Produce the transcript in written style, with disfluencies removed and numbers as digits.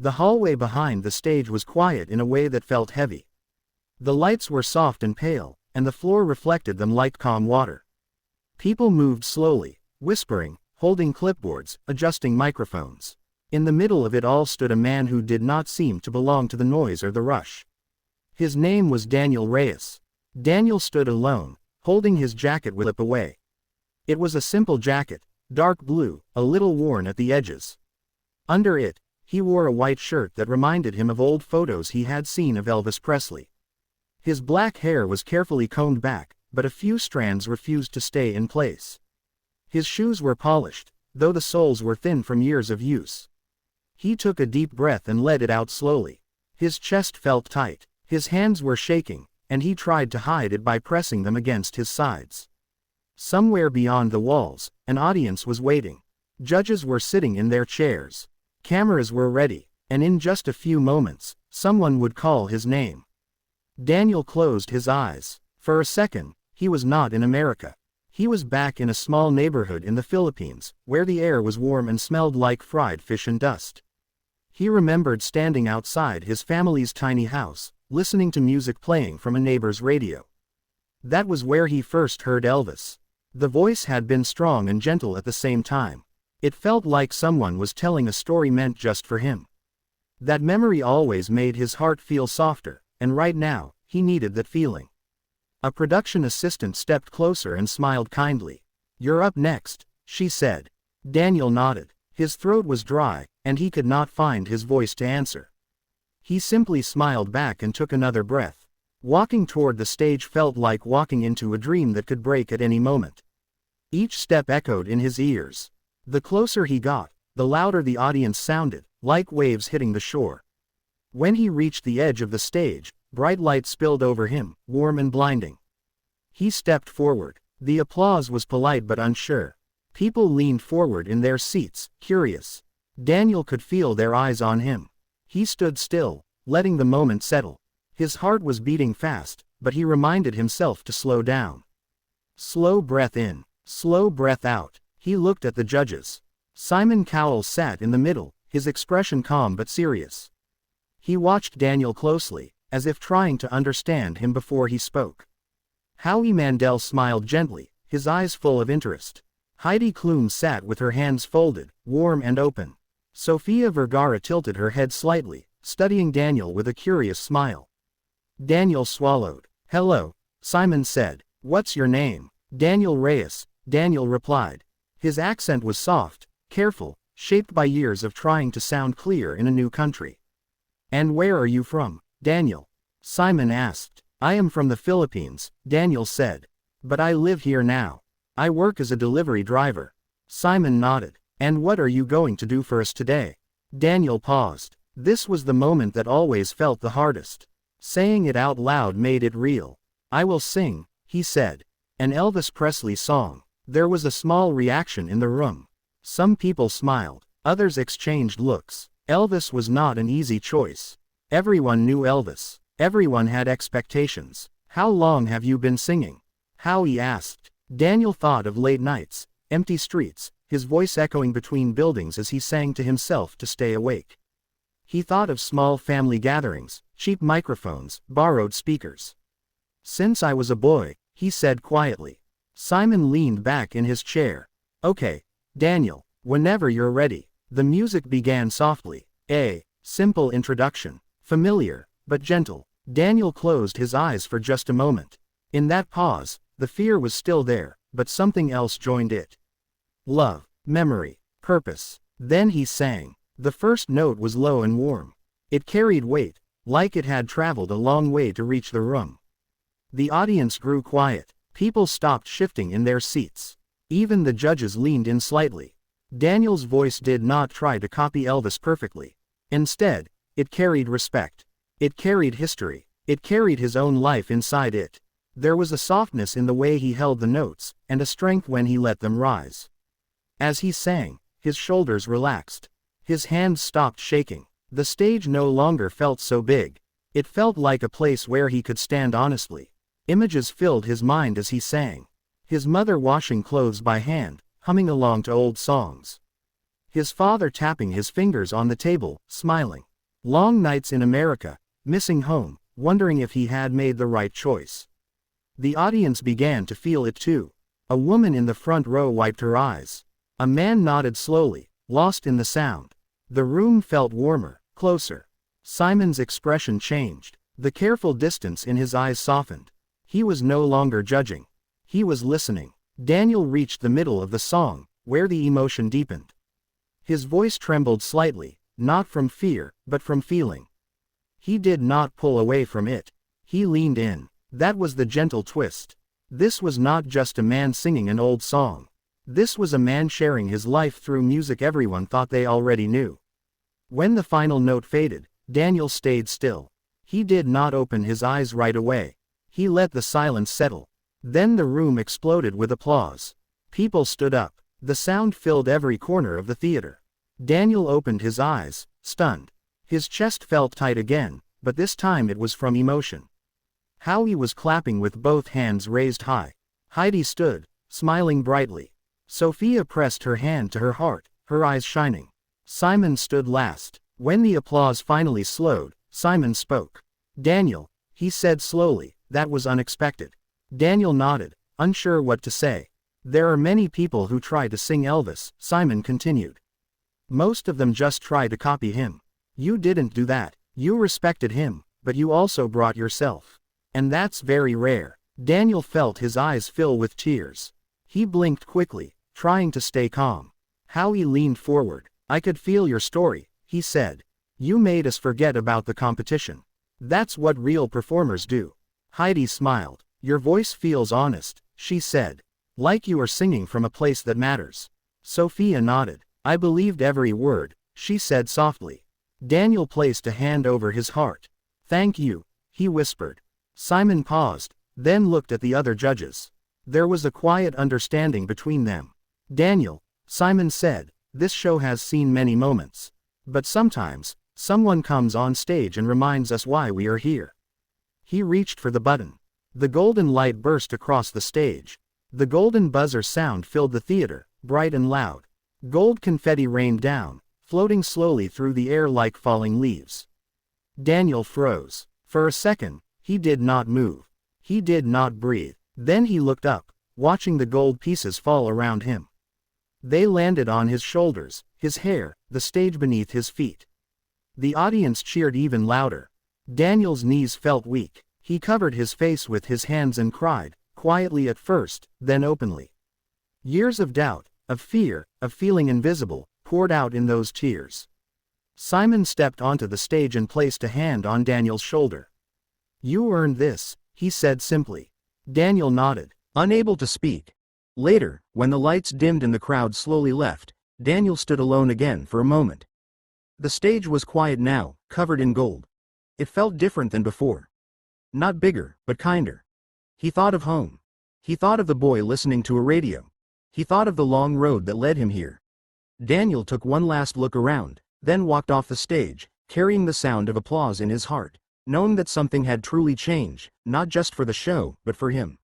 The hallway behind the stage was quiet in a way that felt heavy. The lights were soft and pale, and the floor reflected them like calm water. People moved slowly, whispering, holding clipboards, adjusting microphones. In the middle of it all stood a man who did not seem to belong to the noise or the rush. His name was Daniel Reyes. Daniel stood alone, holding his jacket with a flip away. It was a simple jacket, dark blue, a little worn at the edges. Under it, he wore a white shirt that reminded him of old photos he had seen of Elvis Presley. His black hair was carefully combed back, but a few strands refused to stay in place. His shoes were polished, though the soles were thin from years of use. He took a deep breath and let it out slowly. His chest felt tight, his hands were shaking, and he tried to hide it by pressing them against his sides. Somewhere beyond the walls, an audience was waiting. Judges were sitting in their chairs. Cameras were ready, and in just a few moments, someone would call his name. Daniel closed his eyes. For a second, he was not in America. He was back in a small neighborhood in the Philippines, where the air was warm and smelled like fried fish and dust. He remembered standing outside his family's tiny house, listening to music playing from a neighbor's radio. That was where he first heard Elvis. The voice had been strong and gentle at the same time. It felt like someone was telling a story meant just for him. That memory always made his heart feel softer, and right now, he needed that feeling. A production assistant stepped closer and smiled kindly. "You're up next," she said. Daniel nodded. His throat was dry, and he could not find his voice to answer. He simply smiled back and took another breath. Walking toward the stage felt like walking into a dream that could break at any moment. Each step echoed in his ears. The closer he got, the louder the audience sounded, like waves hitting the shore. When he reached the edge of the stage, bright light spilled over him, warm and blinding. He stepped forward. The applause was polite but unsure. People leaned forward in their seats, curious. Daniel could feel their eyes on him. He stood still, letting the moment settle. His heart was beating fast, but he reminded himself to slow down. Slow breath in, slow breath out. He looked at the judges. Simon Cowell sat in the middle, his expression calm but serious. He watched Daniel closely, as if trying to understand him before he spoke. Howie Mandel smiled gently, his eyes full of interest. Heidi Klum sat with her hands folded, warm and open. Sofia Vergara tilted her head slightly, studying Daniel with a curious smile. Daniel swallowed. "Hello," Simon said. "What's your name?" "Daniel Reyes," Daniel replied. His accent was soft, careful, shaped by years of trying to sound clear in a new country. "And where are you from, Daniel?" Simon asked. "I am from the Philippines," Daniel said. "But I live here now. I work as a delivery driver." Simon nodded. "And what are you going to do for us today?" Daniel paused. This was the moment that always felt the hardest. Saying it out loud made it real. "I will sing," he said. "An Elvis Presley song." There was a small reaction in the room. Some people smiled, others exchanged looks. Elvis was not an easy choice. Everyone knew Elvis. Everyone had expectations. "How long have you been singing?" Howie asked. Daniel thought of late nights, empty streets, his voice echoing between buildings as he sang to himself to stay awake. He thought of small family gatherings, cheap microphones, borrowed speakers. "Since I was a boy," he said quietly. Simon leaned back in his chair. "Okay, Daniel, whenever you're ready." The music began softly. A simple introduction. Familiar, but gentle. Daniel closed his eyes for just a moment. In that pause, the fear was still there, but something else joined it. Love, memory, purpose. Then he sang. The first note was low and warm. It carried weight, like it had traveled a long way to reach the room. The audience grew quiet. People stopped shifting in their seats. Even the judges leaned in slightly. Daniel's voice did not try to copy Elvis perfectly. Instead, it carried respect. It carried history. It carried his own life inside it. There was a softness in the way he held the notes, and a strength when he let them rise. As he sang, his shoulders relaxed. His hands stopped shaking. The stage no longer felt so big. It felt like a place where he could stand honestly. Images filled his mind as he sang. His mother washing clothes by hand, humming along to old songs. His father tapping his fingers on the table, smiling. Long nights in America, missing home, wondering if he had made the right choice. The audience began to feel it too. A woman in the front row wiped her eyes. A man nodded slowly, lost in the sound. The room felt warmer, closer. Simon's expression changed. The careful distance in his eyes softened. He was no longer judging. He was listening. Daniel reached the middle of the song, where the emotion deepened. His voice trembled slightly, not from fear, but from feeling. He did not pull away from it. He leaned in. That was the gentle twist. This was not just a man singing an old song. This was a man sharing his life through music everyone thought they already knew. When the final note faded, Daniel stayed still. He did not open his eyes right away. He let the silence settle. Then the room exploded with applause. People stood up. The sound filled every corner of the theater. Daniel opened his eyes, stunned. His chest felt tight again, but this time it was from emotion. Howie was clapping with both hands raised high. Heidi stood, smiling brightly. Sophia pressed her hand to her heart, her eyes shining. Simon stood last. When the applause finally slowed, Simon spoke. "Daniel," he said slowly, "that was unexpected." Daniel nodded, unsure what to say. "There are many people who try to sing Elvis," Simon continued. "Most of them just try to copy him. You didn't do that. You respected him, but you also brought yourself. And that's very rare." Daniel felt his eyes fill with tears. He blinked quickly, trying to stay calm. Howie leaned forward. "I could feel your story," he said. "You made us forget about the competition. That's what real performers do." Heidi smiled. "Your voice feels honest," she said. "Like you are singing from a place that matters." Sophia nodded. "I believed every word," she said softly. Daniel placed a hand over his heart. "Thank you," he whispered. Simon paused, then looked at the other judges. There was a quiet understanding between them. "Daniel," Simon said, "this show has seen many moments. But sometimes, someone comes on stage and reminds us why we are here." He reached for the button. The golden light burst across the stage. The golden buzzer sound filled the theater, bright and loud. Gold confetti rained down, floating slowly through the air like falling leaves. Daniel froze. For a second, he did not move. He did not breathe. Then he looked up, watching the gold pieces fall around him. They landed on his shoulders, his hair, the stage beneath his feet. The audience cheered even louder. Daniel's knees felt weak. He covered his face with his hands and cried, quietly at first, then openly. Years of doubt, of fear, of feeling invisible, poured out in those tears. Simon stepped onto the stage and placed a hand on Daniel's shoulder. "You earned this," he said simply. Daniel nodded, unable to speak. Later, when the lights dimmed and the crowd slowly left, Daniel stood alone again for a moment. The stage was quiet now, covered in gold. It felt different than before. Not bigger, but kinder. He thought of home. He thought of the boy listening to a radio. He thought of the long road that led him here. Daniel took one last look around, then walked off the stage, carrying the sound of applause in his heart, knowing that something had truly changed, not just for the show, but for him.